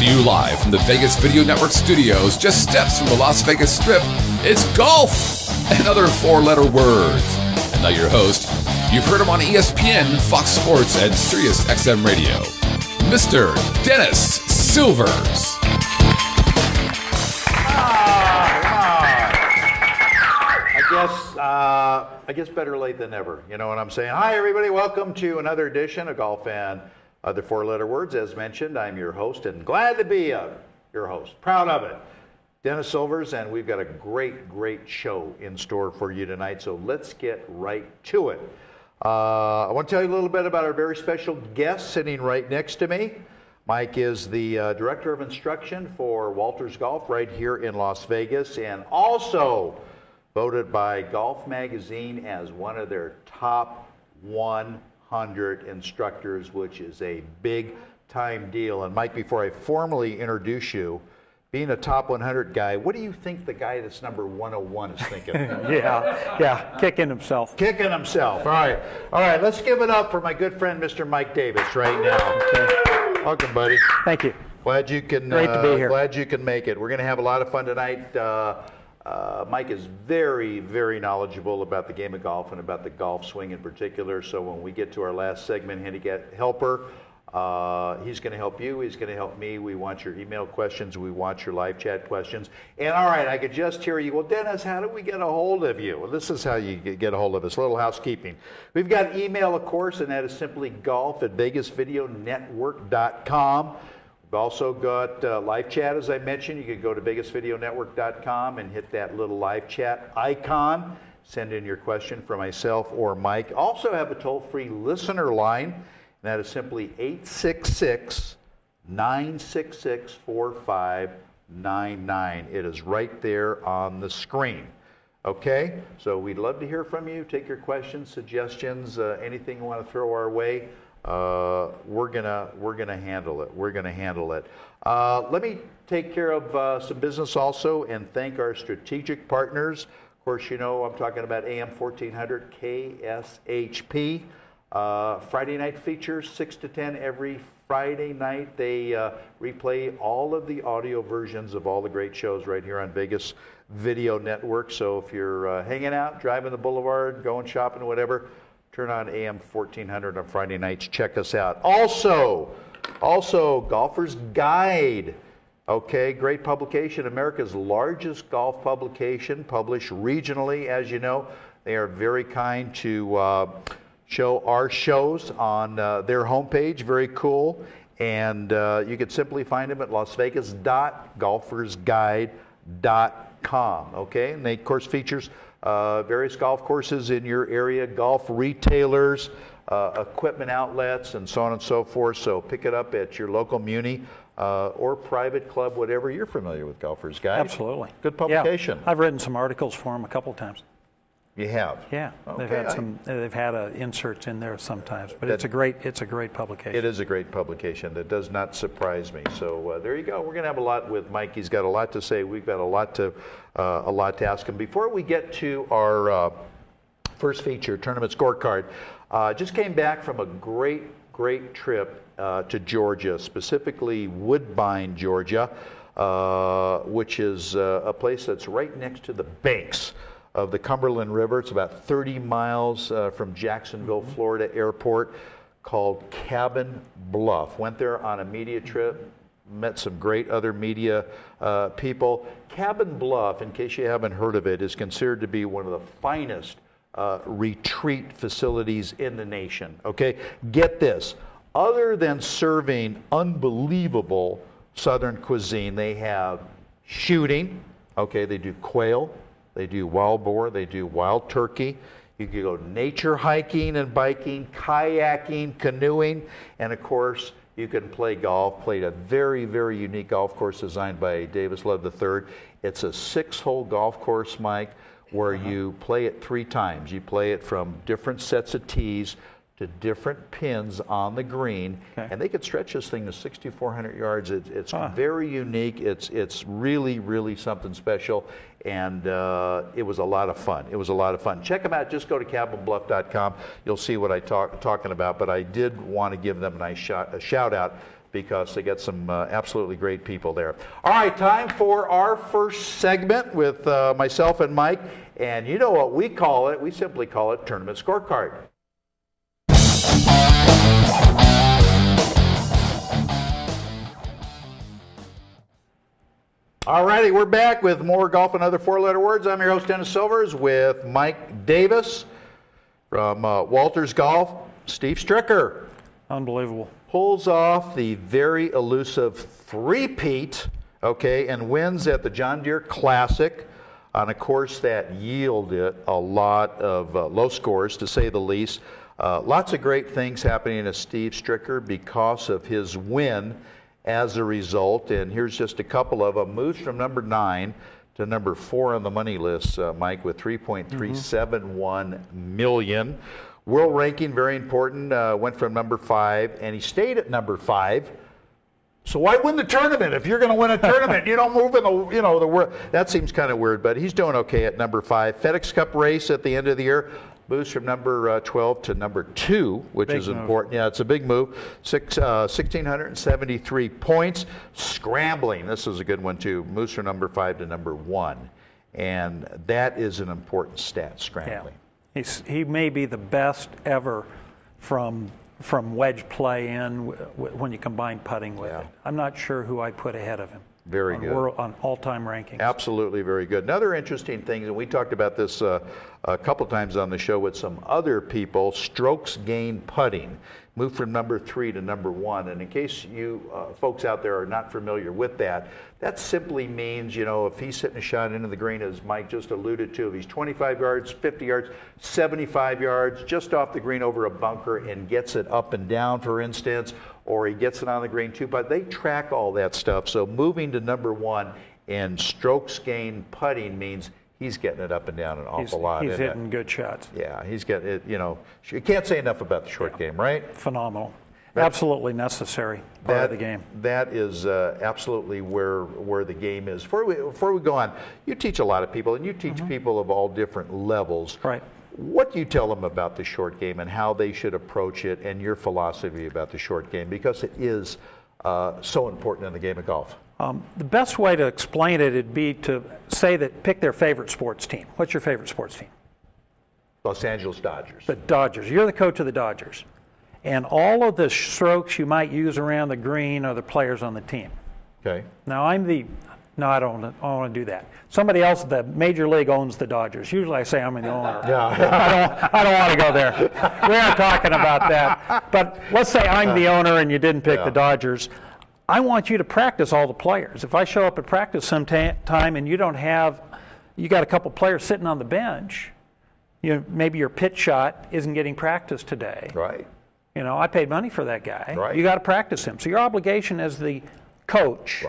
to you live from the Vegas Video Network studios, just steps from the Las Vegas Strip. It's Golf and Other Four-Letter Words. And now your host, you've heard him on ESPN, Fox Sports, and Sirius XM Radio, Mr. Dennis Silvers. I guess better late than never. You know what I'm saying? Hi, everybody. Welcome to another edition of Golf and Other Four-Letter Words. As mentioned, I'm your host and glad to be your host. Proud of it. Dennis Silvers, and we've got a great show in store for you tonight, so let's get right to it. I want to tell you a little bit about our very special guest sitting right next to me. Mike is the Director of Instruction for Walters Golf right here in Las Vegas, and also voted by Golf Magazine as one of their top 100 instructors, which is a big time deal. And Mike, before I formally introduce you, being a top 100 guy, what do you think the guy that's number 101 is thinking? yeah, kicking himself. Kicking himself. All right, let's give it up for my good friend, Mr. Mike Davis, right now. Okay. Welcome, buddy. Thank you. Glad you can. Great to be here. Glad you can make it. We're going to have a lot of fun tonight. Mike is very knowledgeable about the game of golf and about the golf swing in particular. So when we get to our last segment, Handicap Helper, he's going to help you. He's going to help me. We want your email questions. We want your live chat questions. And all right, I could just hear you. Well, Dennis, how do we get a hold of you? Well, this is how you get a hold of us. A little housekeeping. We've got email, of course, and that is simply golf@vegasvideonetwork.com. We've also got live chat, as I mentioned. You can go to vegasvideonetwork.com and hit that little live chat icon. Send in your question for myself or Mike. Also have a toll-free listener line, and that is simply 866-966-4599. It is right there on the screen. Okay? So we'd love to hear from you. Take your questions, suggestions, anything you want to throw our way. We're gonna handle it. We're gonna handle it. Let me take care of some business also and thank our strategic partners. Of course, you know I'm talking about AM 1400 KSHP. Friday night features 6 to 10 every Friday night. They replay all of the audio versions of all the great shows right here on Vegas Video Network. So if you're hanging out, driving the boulevard, going shopping, whatever, turn on AM 1400 on Friday nights. Check us out. Also, Golfer's Guide. Okay, great publication. America's largest golf publication, published regionally, as you know. They are very kind to show our shows on their homepage. Very cool. And you can simply find them at lasvegas.golfersguide.com. Okay, and they, of course, features various golf courses in your area, golf retailers, equipment outlets, and so on and so forth. So pick it up at your local muni or private club, whatever. You're familiar with Golfer's Guide. Absolutely. Good publication. Yeah. I've written some articles for them a couple of times. You have? Yeah. Okay. They've had inserts in there sometimes, but it's a great publication. It is a great publication. That does not surprise me. So there you go. We're going to have a lot with Mike. He's got a lot to say. We've got a lot to ask him. Before we get to our first feature, tournament scorecard, just came back from a great trip to Georgia, specifically Woodbine, Georgia, which is a place that's right next to the banks of the Cumberland River. It's about 30 miles from Jacksonville, Florida airport, called Cabin Bluff. Went there on a media trip, met some great other media people. Cabin Bluff, in case you haven't heard of it, is considered to be one of the finest retreat facilities in the nation. Okay, get this. Other than serving unbelievable Southern cuisine, they have shooting. Okay, they do quail. They do wild boar, they do wild turkey. You can go nature hiking and biking, kayaking, canoeing, and of course, you can play golf. Played a very unique golf course designed by Davis Love III. It's a 6-hole golf course, Mike, where you play it 3 times. You play it from different sets of tees to different pins on the green, and they could stretch this thing to 6,400 yards. It's very unique. It's really something special, and it was a lot of fun. Check them out. Just go to cabinbluff.com. You'll see what I'm talking about. But I did want to give them a nice shout out because they got some absolutely great people there. All right, time for our first segment with myself and Mike. And you know what we call it? We simply call it Tournament Scorecard. All righty, we're back with more Golf and Other Four-Letter Words. I'm your host, Dennis Silvers, with Mike Davis from Walters Golf. Steve Stricker. Unbelievable. Pulls off the very elusive three-peat, okay, and wins at the John Deere Classic on a course that yielded a lot of low scores, to say the least. Lots of great things happening to Steve Stricker because of his win as a result, and here's just a couple of them. Moves from number 9 to number 4 on the money list, Mike, with $3.371 million. World ranking, very important, went from number 5, and he stayed at number 5. So why win the tournament? If you're going to win a tournament, you don't move in the, the world. That seems kind of weird, but he's doing okay at number 5. FedEx Cup race at the end of the year. Moves from number 12 to number 2, which is important. Yeah, it's a big move. 1,673 points. Scrambling, this is a good one too. Moves from number 5 to number 1. And that is an important stat, scrambling. Yeah. He may be the best ever from wedge play in when you combine putting with it. I'm not sure who I put ahead of him. Very good. On all-time rankings. Absolutely very good. Another interesting thing, and we talked about this a couple times on the show with some other people, strokes gained putting. Moved from number 3 to number 1. And in case you folks out there are not familiar with that, that simply means, if he's hitting a shot into the green, as Mike just alluded to, if he's 25 yards, 50 yards, 75 yards, just off the green over a bunker and gets it up and down, for instance, or he gets it on the green too, but they track all that stuff. So moving to number 1 in strokes gained putting means he's getting it up and down an awful lot. He's hitting good shots. Yeah, he's getting it, you can't say enough about the short game, right? Phenomenal. Absolutely necessary part of the game. That is absolutely where the game is. Before we go on, you teach a lot of people, and you teach people of all different levels. Right. What do you tell them about the short game and how they should approach it, and your philosophy about the short game, because it is so important in the game of golf? The best way to explain it would be to say that pick their favorite sports team. What's your favorite sports team? Los Angeles Dodgers. The Dodgers. You're the coach of the Dodgers. And all of the strokes you might use around the green are the players on the team. Okay. Now, I don't want to do that. Somebody else, the Major League owns the Dodgers. Usually I say I'm the owner. Yeah. I don't want to go there. We aren't talking about that. But let's say I'm the owner and you didn't pick the Dodgers. I want you to practice all the players. If I show up at practice sometime and you got a couple players sitting on the bench, maybe your pitch shot isn't getting practiced today. Right. I paid money for that guy. Right. You got to practice him. So your obligation as the coach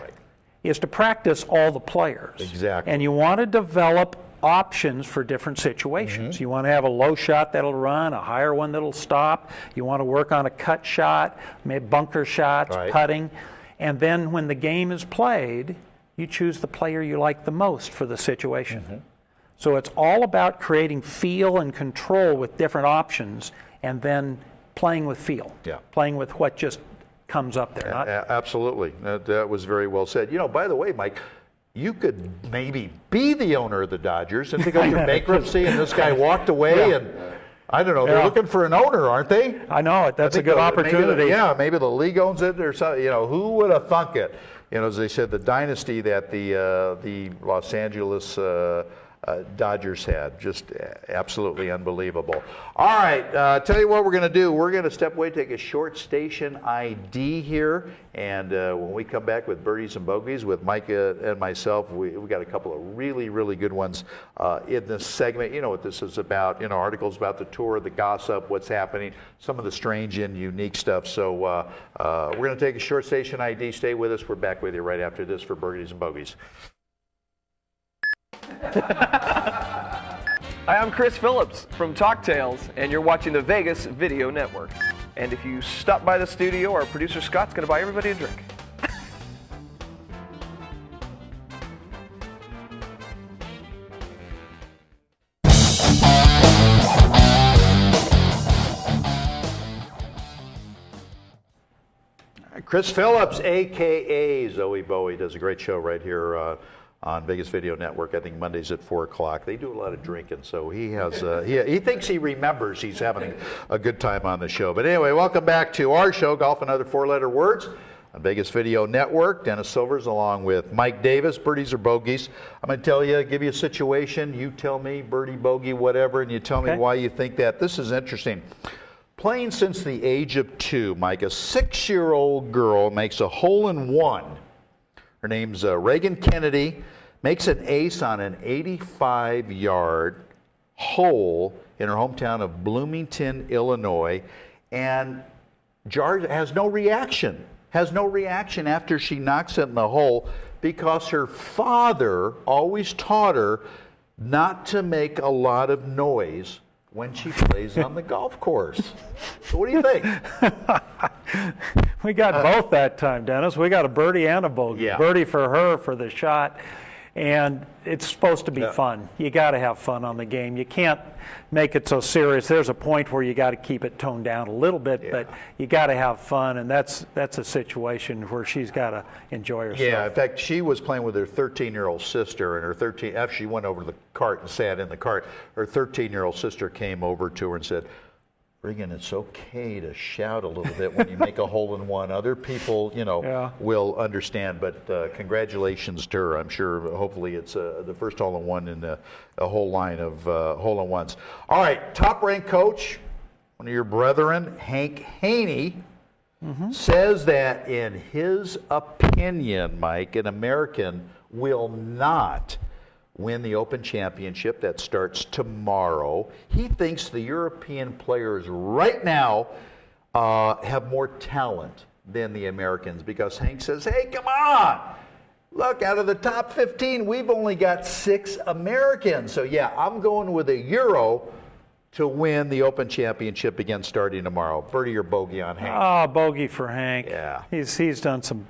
is to practice all the players. Exactly. And you want to develop options for different situations. You want to have a low shot that'll run, a higher one that'll stop. You want to work on a cut shot, maybe bunker shots, putting. And then when the game is played, you choose the player you like the most for the situation. So it's all about creating feel and control with different options, and then playing with feel, playing with what just comes up there. Absolutely. That was very well said. By the way, Mike, you could maybe be the owner of the Dodgers and go through bankruptcy, and this guy walked away, and I don't know, they're looking for an owner, aren't they? I know it. That's a good opportunity. Maybe the league owns it or something. Who would have thunk it? As they said, the dynasty that the Los Angeles Dodgers had. Just absolutely unbelievable. All right, tell you what we're going to do. We're going to step away, take a short station ID here, and when we come back with birdies and bogeys with Micah and myself, we got a couple of really, really good ones in this segment. You know what this is about, articles about the tour, the gossip, what's happening, some of the strange and unique stuff. So we're going to take a short station ID. Stay with us. We're back with you right after this for birdies and bogeys. Hi, I'm Chris Phillips from Talk Tales, and you're watching the Vegas Video Network. And if you stop by the studio, our producer Scott's going to buy everybody a drink. Chris Phillips, a.k.a. Zowie Bowie, does a great show right here on Vegas Video Network. I think Mondays at 4 o'clock. They do a lot of drinking, so he has he thinks he remembers he's having a good time on the show. But anyway, welcome back to our show, Golf and Other Four-Letter Words on Vegas Video Network. Dennis Silvers along with Mike Davis. Birdies or bogeys? I'm going to tell you, give you a situation. You tell me, birdie, bogey, whatever, and you tell me why you think that. This is interesting. Playing since the age of 2, Mike, a 6-year-old girl makes a hole-in-one. Her name's Reagan Kennedy, makes an ace on an 85-yard hole in her hometown of Bloomington, Illinois, and has no reaction after she knocks it in the hole because her father always taught her not to make a lot of noise when she plays on the golf course. So what do you think? We got both that time, Dennis. We got a birdie and a bogey. Yeah. Birdie for her for the shot. And it's supposed to be fun. You got to have fun on the game. You can't make it so serious. There's a point where you got to keep it toned down a little bit, but you got to have fun, and that's a situation where she's got to enjoy herself. Yeah, in fact, she was playing with her 13-year-old sister, and after she went over to the cart and sat in the cart, her 13-year-old sister came over to her and said, Regan, it's okay to shout a little bit when you make a hole-in-one. Other people, will understand, but congratulations to her. I'm sure, hopefully, it's the first hole-in-one in a whole line of hole-in-ones. All right, top-ranked coach, one of your brethren, Hank Haney, says that in his opinion, Mike, an American will not win the Open Championship that starts tomorrow. He thinks the European players right now have more talent than the Americans because Hank says, hey, come on. Look, out of the top 15, we've only got 6 Americans. So, yeah, I'm going with a Euro to win the Open Championship again starting tomorrow. Birdie or bogey on Hank? Oh, bogey for Hank. Yeah. He's done some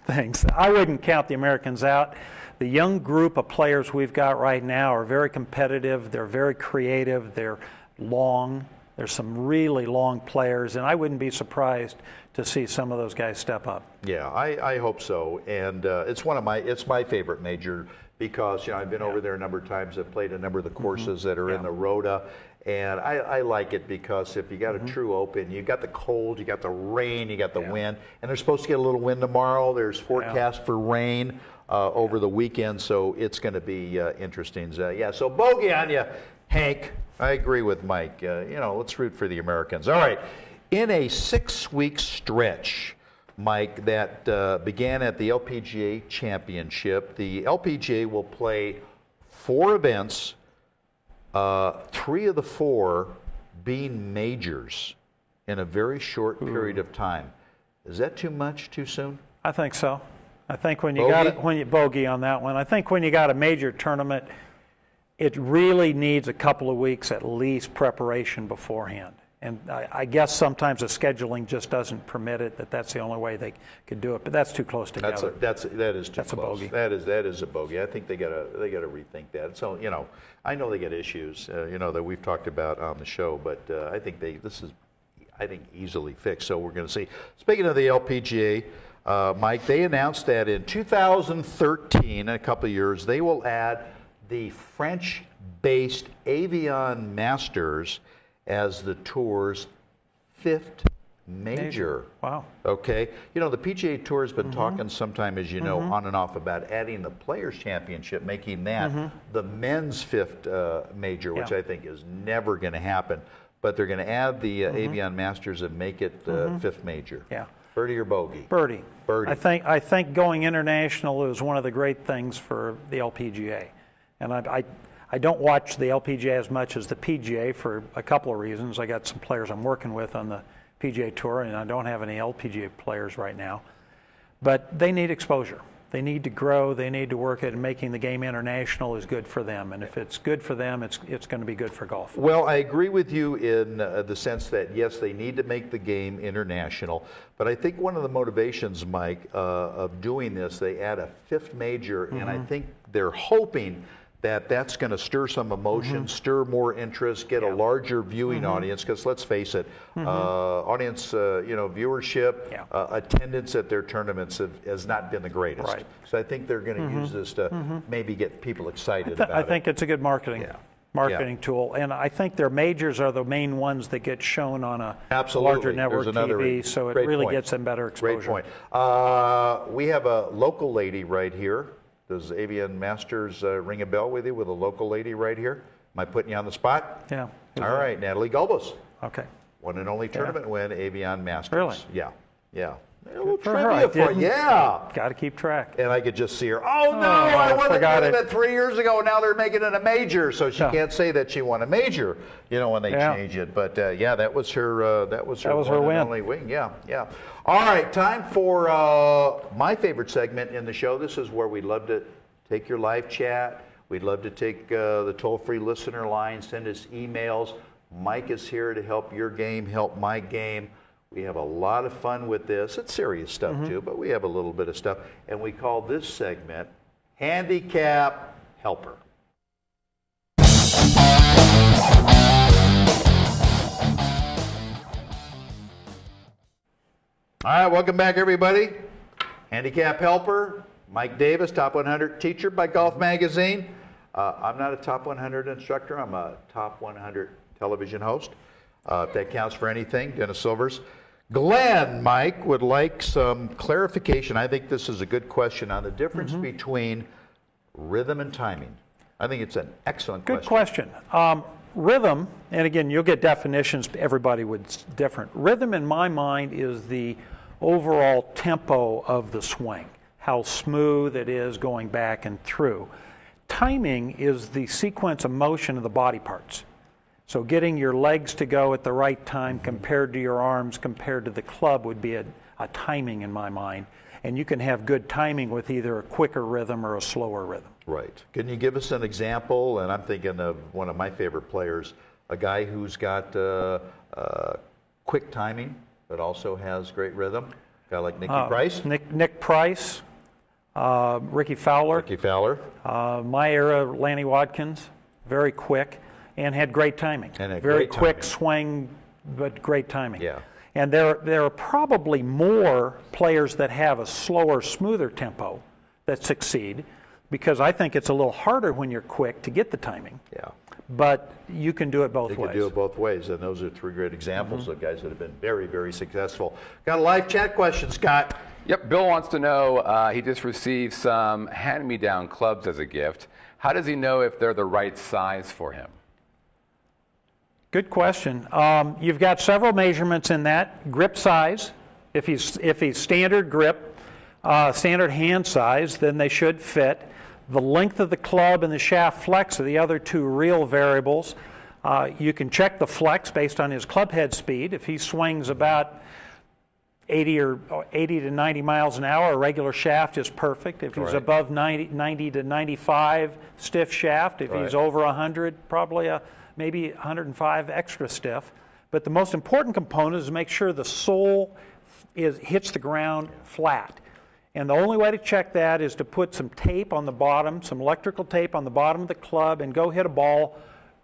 things. I wouldn't count the Americans out. The young group of players we've got right now are very competitive. They're very creative. They're long. There's some really long players, and I wouldn't be surprised to see some of those guys step up. Yeah, I hope so. And it's my favorite major because I've been over there a number of times. I've played a number of the courses that are in the Rhoda. And I like it because if you got a true Open, you got the cold, you got the rain, you got the wind, and they're supposed to get a little wind tomorrow. There's forecast for rain over the weekend, so it's going to be interesting. So bogey on you, Hank. I agree with Mike. Let's root for the Americans. All right, in a 6-week stretch, Mike, that began at the LPGA Championship, the LPGA will play 4 events. 3 of the 4 being majors in a very short period of time. Is that too much, too soon? I think so. I think when you bogey on that one. I think when you got a major tournament, it really needs a couple of weeks at least preparation beforehand. And I guess sometimes the scheduling just doesn't permit it. That's the only way they could do it. But that's too close together. That is too close. A bogey. That is a bogey. I think they got to rethink that. So I know they get issues that we've talked about on the show, but I think this is easily fixed. So we're going to see. Speaking of the LPGA, Mike, they announced that in 2013, in a couple of years, they will add the French-based Evian Masters as the tour's 5th major. Wow. Okay. The PGA Tour has been talking sometime, as you know, on and off about adding the Players' Championship, making that the men's 5th major, which I think is never going to happen. But they're going to add the Evian Masters and make it the 5th major. Yeah. Birdie or bogey? Birdie. Birdie. I think going international is one of the great things for the LPGA. And I don't watch the LPGA as much as the PGA for a couple of reasons. I got some players I'm working with on the PGA Tour, and I don't have any LPGA players right now. But they need exposure. They need to grow. They need to work at it, and making the game international is good for them. And if it's good for them, it's going to be good for golf. Well, I agree with you in the sense that, yes, they need to make the game international. But I think one of the motivations, Mike, of doing this, they add a 5th major, and I think they're hoping that's going to stir some emotion, stir more interest, get a larger viewing audience. Because let's face it, audience, viewership, attendance at their tournaments has not been the greatest. Right. So I think they're going to use this to maybe get people excited about it. I think it's a good marketing tool, and I think their majors are the main ones that get shown on a larger network TV, so it really gets them better exposure. Great point. We have a local lady right here. Does Evian Masters ring a bell with you, with a local lady right here? Am I putting you on the spot? Yeah. All right, Natalie Gulbis. Okay. One and only tournament win, Evian Masters. Really? Yeah. A little for trivia for you. Yeah. Got to keep track. And I could just see her. Oh, no, I won the tournament 3 years ago. Now they're making it a major. So she can't say that she won a major, when they change it. But, that was her win. Only win. Yeah. All right, time for my favorite segment in the show. This is where we'd love to take your live chat. We'd love to take the toll-free listener line. Send us emails. Mike is here to help your game, help my game. We have a lot of fun with this. It's serious stuff, too, but we have a little bit of stuff. And we call this segment Handicap Helper. All right, welcome back, everybody. Handicap Helper, Mike Davis, Top 100 teacher by Golf Magazine. I'm not a Top 100 instructor. I'm a Top 100 television host. If that counts for anything, Dennis Silvers. Glenn, Mike, would like some clarification. I think this is a good question on the difference between rhythm and timing. I think it's an excellent question. Good question. Rhythm, and again, you'll get definitions, everybody would different. Rhythm, in my mind, is the overall tempo of the swing, how smooth it is going back and through. Timing is the sequence of motion of the body parts. So getting your legs to go at the right time compared to your arms, compared to the club, would be a timing in my mind. And you can have good timing with either a quicker rhythm or a slower rhythm. Right. Can you give us an example? And I'm thinking of one of my favorite players, a guy who's got quick timing, but also has great rhythm. A guy like Nicky Price. Nick Price, Ricky Fowler. My era, Lanny Watkins, very quick. And had great timing. And very quick swing, but great timing. Yeah. And there are probably more players that have a slower, smoother tempo that succeed, because I think it's a little harder when you're quick to get the timing. Yeah. But you can do it both ways. You can do it both ways, and those are three great examples of guys that have been very, very successful. Got a live chat question, Scott. Yep, Bill wants to know, he just received some hand-me-down clubs as a gift. How does he know if they're the right size for him? Good question. You've got several measurements in that. Grip size, if he's standard grip, standard hand size, then they should fit. The length of the club and the shaft flex are the other two real variables. You can check the flex based on his club head speed. If he swings about 80 to 90 miles an hour, a regular shaft is perfect. If he's above 90 to 95, stiff shaft. If he's over 100, probably maybe 105 extra stiff. But the most important component is to make sure the sole hits the ground flat. And the only way to check that is to put some tape on the bottom, some electrical tape on the bottom of the club, and go hit a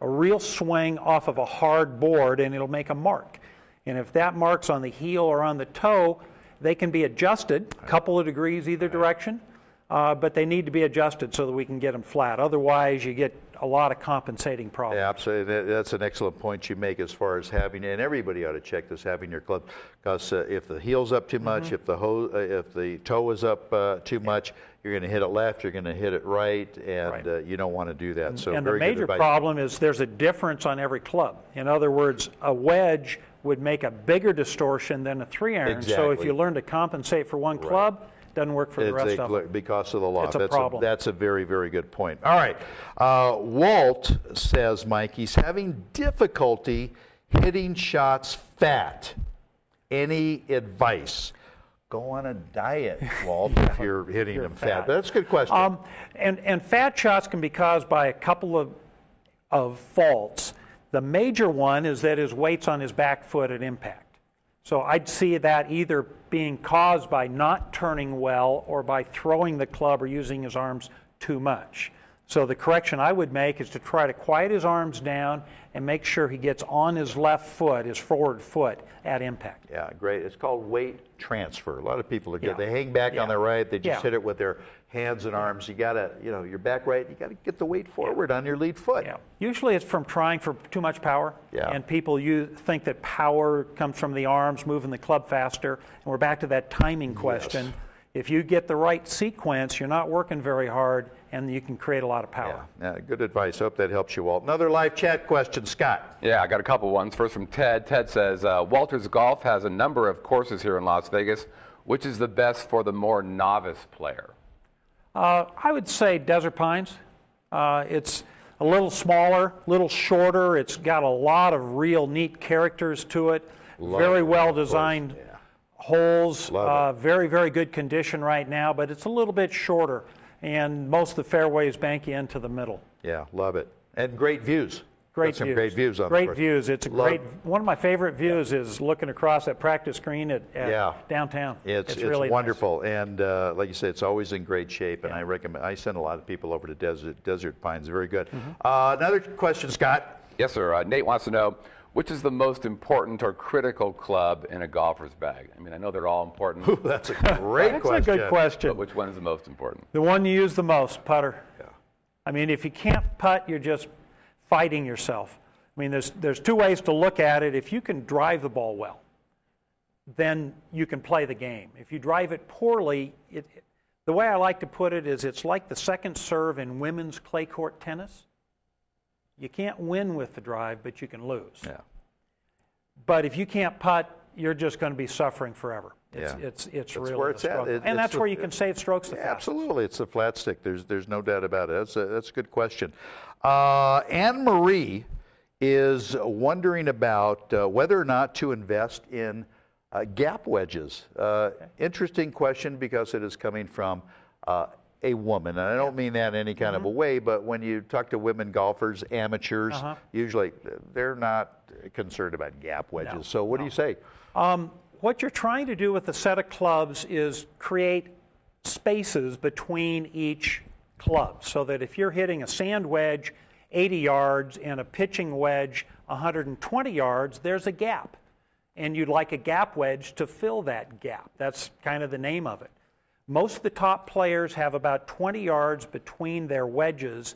real swing off of a hard board, and it'll make a mark. And if that mark's on the heel or on the toe, they can be adjusted a couple of degrees either direction, but they need to be adjusted so that we can get them flat. Otherwise, you get a lot of compensating problems. Yeah, absolutely. That's an excellent point you make as far as having, and everybody ought to check this, having your club, because if the heel's up too much, if the toe is up too much, you're going to hit it left, you're going to hit it right, and you don't want to do that. So and the major problem is there's a difference on every club. In other words, a wedge would make a bigger distortion than a 3-iron. Exactly. So if you learn to compensate for one club, doesn't work for the rest of them. Because of the law. It's a problem. That's a very, very good point. All right. Walt says, Mike, he's having difficulty hitting shots fat. Any advice? Go on a diet, Walt, if you're hitting them fat. But that's a good question. And fat shots can be caused by a couple of faults. The major one is that his weight's on his back foot at impact. So I'd see that either being caused by not turning well or by throwing the club or using his arms too much. So the correction I would make is to try to quiet his arms down and make sure he gets on his left foot, his forward foot, at impact. Yeah, great. It's called weight transfer. A lot of people are good. They hang back on their right. They just hit it with their hands and arms. You got to, your back right, you got to get the weight forward on your lead foot. Yeah. Usually it's from trying for too much power. Yeah. And people think that power comes from the arms, moving the club faster. And we're back to that timing question. Yes. If you get the right sequence, you're not working very hard, and you can create a lot of power. Yeah, good advice. Hope that helps you, Walt. Another live chat question, Scott. Yeah, I got a couple ones. First from Ted. Ted says, Walters Golf has a number of courses here in Las Vegas. Which is the best for the more novice player? I would say Desert Pines. It's a little smaller, a little shorter. It's got a lot of real neat characters to it. Very well designed holes. Very, very good condition right now, but it's a little bit shorter. And most of the fairways bank you into the middle. Yeah, love it. And great views. Great views. Some great views on Great views. It's a one of my favorite views is looking across that practice green at downtown. It's really wonderful. Nice. And like you say, it's always in great shape. And I send a lot of people over to Desert Pines. Very good. Another question, Scott. Yes, sir. Nate wants to know, which is the most important or critical club in a golfer's bag? I mean, I know they're all important. Ooh, that's a great question. That's a good question. But which one is the most important? The one you use the most, putter. Yeah. I mean, if you can't putt, you're just fighting yourself. I mean, there's two ways to look at it. If you can drive the ball well, then you can play the game. If you drive it poorly, the way I like to put it is it's like the second serve in women's clay court tennis. You can't win with the drive, but you can lose. Yeah. But if you can't putt, you're just going to be suffering forever. It's really where it's at. And that's where you can save strokes the fastest. Absolutely. It's the flat stick. There's no doubt about it. That's a good question. Anne Marie is wondering about whether or not to invest in gap wedges. Interesting question because it is coming from a woman. And I don't mean that in any kind of a way, but when you talk to women golfers, amateurs, usually they're not concerned about gap wedges. No. So what do you say? What you're trying to do with a set of clubs is create spaces between each club so that if you're hitting a sand wedge 80 yards and a pitching wedge 120 yards, there's a gap. And you'd like a gap wedge to fill that gap. That's kind of the name of it. Most of the top players have about 20 yards between their wedges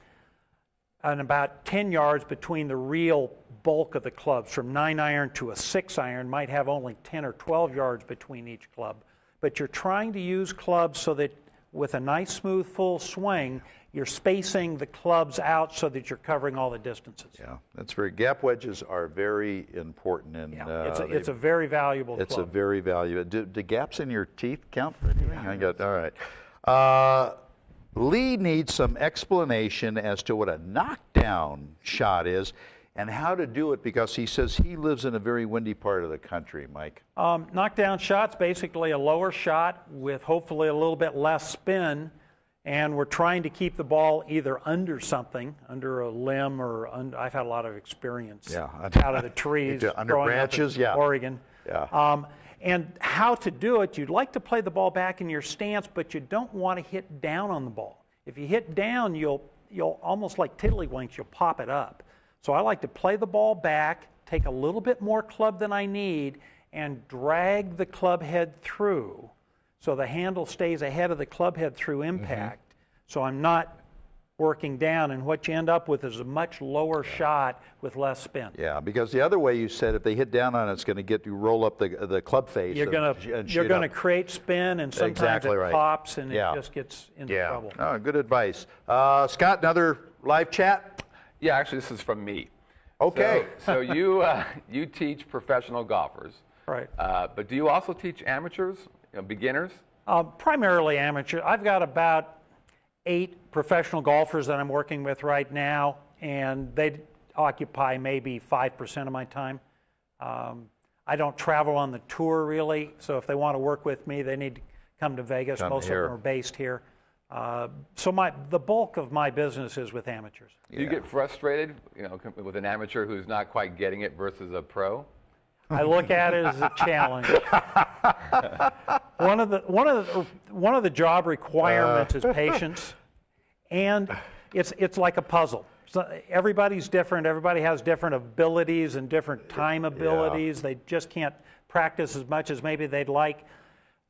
and about 10 yards between the real bulk of the clubs. From 9-iron to a 6-iron might have only 10 or 12 yards between each club. But you're trying to use clubs so that with a nice, smooth, full swing, you're spacing the clubs out so that you're covering all the distances. Yeah, that's very. Gap wedges are very important, and it's a very valuable. It's club. A very valuable. Do gaps in your teeth count for anything? I got all right. Lee needs some explanation as to what a knockdown shot is and how to do it because he says he lives in a very windy part of the country. Mike. Knockdown shot's basically a lower shot with hopefully a little bit less spin. And we're trying to keep the ball either under something, under a limb, or I've had a lot of experience out of the trees, under branches, Oregon. Yeah. And how to do it, you'd like to play the ball back in your stance, but you don't want to hit down on the ball. If you hit down, you'll almost like tiddlywinks, you'll pop it up. So I like to play the ball back, take a little bit more club than I need, and drag the club head through. So the handle stays ahead of the club head through impact. So I'm not working down, and what you end up with is a much lower shot with less spin. Yeah, because the other way you said if they hit down on it, it's going to get you roll up the club face. You're going to create spin, and sometimes it pops, and it just gets into trouble. Oh, good advice. Scott, another live chat? Yeah, actually, this is from me. Okay. So you teach professional golfers. Right. But do you also teach amateurs? Beginners? Primarily amateur. I've got about 8 professional golfers that I'm working with right now, and they occupy maybe 5% of my time. I don't travel on the tour really, so if they want to work with me, they need to come to Vegas. Most of them are based here. So the bulk of my business is with amateurs. Do you get frustrated, with an amateur who's not quite getting it versus a pro? I look at it as a challenge. One of the job requirements is patience, and It's like a puzzle. So everybody's different. Everybody has different abilities and different time abilities. They just can't practice as much as maybe they'd like.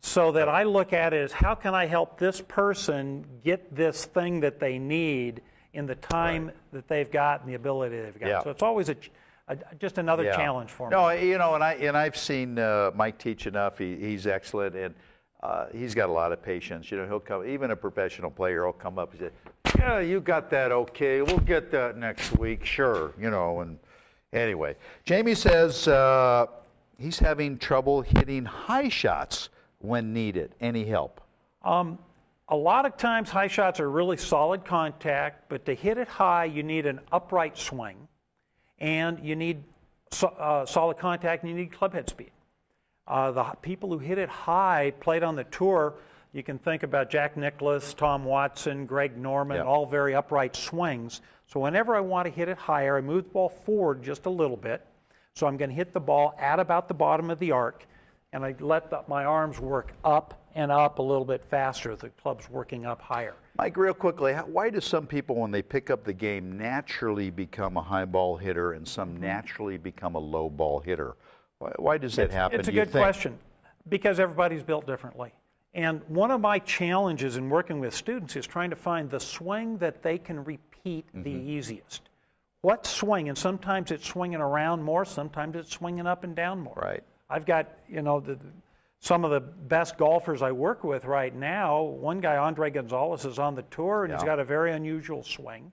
So that I look at it as, how can I help this person get this thing that they need in the time that they've got and the ability they've got. So it's always just another challenge for me. No, you know, and I've seen Mike teach enough. He's excellent, and he's got a lot of patience. You know, he'll come, even a professional player will come up and say, yeah, you got that okay. We'll get that next week, sure. You know, and anyway. Jamie says he's having trouble hitting high shots when needed. Any help? A lot of times high shots are really solid contact, but to hit it high, you need an upright swing, and you need solid contact, and you need club head speed. The people who hit it high played on the tour. You can think about Jack Nicklaus, Tom Watson, Greg Norman, all very upright swings. So whenever I want to hit it higher, I move the ball forward just a little bit. So I'm going to hit the ball at about the bottom of the arc, and I let my arms work up and up a little bit faster. The club's working up higher. Mike, real quickly, why do some people, when they pick up the game, naturally become a high ball hitter and some naturally become a low ball hitter? Why does that happen? It's a good question, because everybody's built differently. And one of my challenges in working with students is trying to find the swing that they can repeat the easiest. What swing? And sometimes it's swinging around more, sometimes it's swinging up and down more. Right. I've got, you know, some of the best golfers I work with right now. One guy, Andre Gonzalez, is on the tour, and he's got a very unusual swing.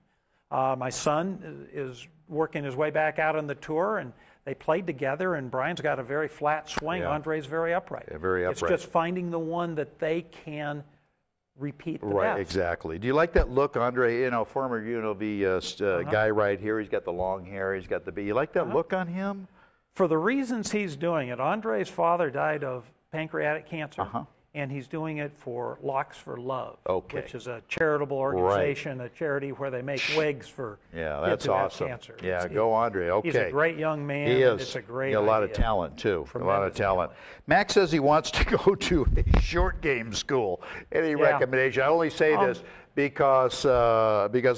My son is working his way back out on the tour, and they played together, and Brian's got a very flat swing. Andre's very upright. Yeah, very upright. It's just finding the one that they can repeat the Right, best. exactly. Do you like that look, Andre? You know, former UNLV guy right here. He's got the long hair. He's got the beard. You like that look on him? For the reasons he's doing it, Andre's father died of pancreatic cancer, and he's doing it for Locks for Love, which is a charitable organization, a charity where they make wigs for kids who have cancer. Yeah, go Andre. Okay. He's a great young man. He is. It's a great a lot of idea. talent, too. Tremendous a lot of talent. Max says he wants to go to a short game school. Any recommendation? I only say this because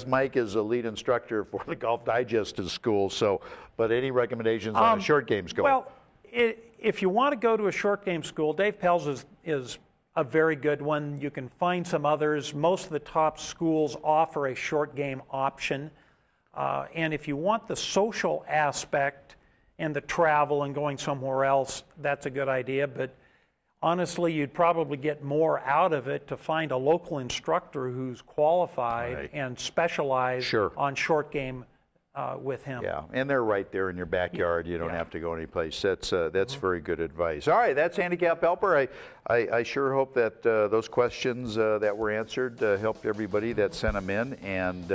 Mike is a lead instructor for the Golf Digest school. So, but any recommendations on a short game school? Well, if you want to go to a short game school, Dave Pell's is a very good one. You can find some others. Most of the top schools offer a short game option. And if you want the social aspect and the travel and going somewhere else, that's a good idea. But honestly, you'd probably get more out of it to find a local instructor who's qualified and specialized on short game with him. Yeah, and they're right there in your backyard. You don't have to go anyplace. That's very good advice. All right, that's Handicap Helper. I sure hope that those questions that were answered helped everybody that sent them in, and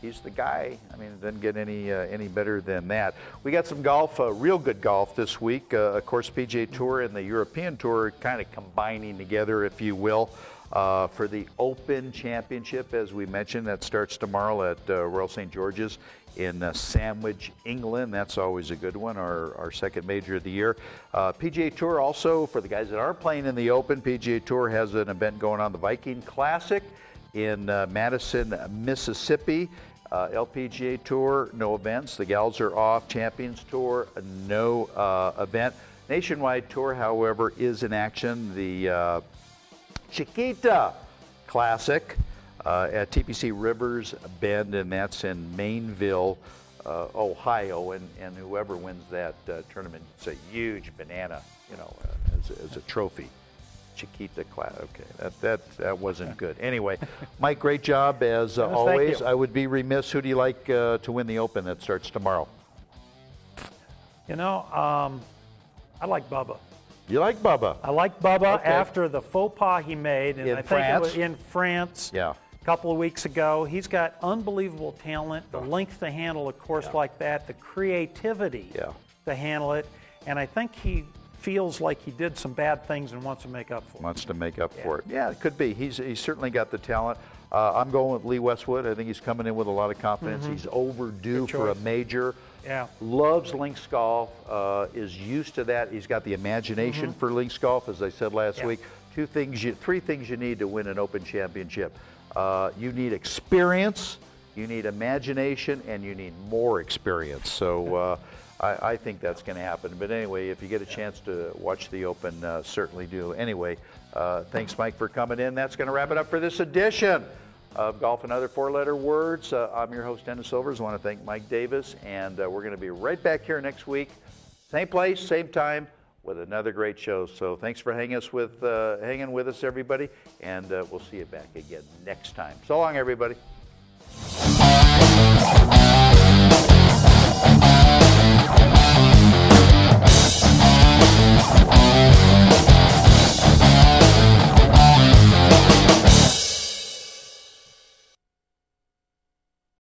he's the guy. I mean, it doesn't get any better than that. We got some golf, real good golf this week. Of course, PGA Tour and the European Tour kind of combining together, if you will. For the Open Championship, as we mentioned, that starts tomorrow at Royal St. George's in Sandwich, England. That's always a good one, our second major of the year. PGA Tour also, for the guys that aren't playing in the Open, PGA Tour has an event going on, the Viking Classic in Madison, Mississippi. LPGA Tour, no events. The gals are off. Champions Tour, no event. Nationwide Tour, however, is in action. The Chiquita Classic at TPC Rivers Bend, and that's in Mainville, Ohio. And whoever wins that tournament, it's a huge banana, you know, as a trophy. Chiquita Class. Okay, that wasn't good. Anyway, Mike, great job as always. I would be remiss. Who do you like to win the Open that starts tomorrow? You know, I like Bubba. You like Bubba? I like Bubba after the faux pas he made, and I think it was in France a couple of weeks ago. He's got unbelievable talent, the length to handle a course like that, the creativity to handle it, and I think he feels like he did some bad things and wants to make up for it. Wants to make up for it. Yeah, it could be. He's certainly got the talent. I'm going with Lee Westwood. I think he's coming in with a lot of confidence. He's overdue for a major. Yeah. Loves links golf, is used to that. He's got the imagination for links golf, as I said last week. Three things you need to win an Open Championship. You need experience, you need imagination, and you need more experience. So I think that's going to happen. But anyway, if you get a chance to watch the Open, certainly do. Anyway, thanks, Mike, for coming in. That's going to wrap it up for this edition of Golf and Other Four-Letter Words. I'm your host, Dennis Silvers. I want to thank Mike Davis, and we're going to be right back here next week. Same place, same time, with another great show. So thanks for hanging with us, everybody, and we'll see you back again next time. So long, everybody.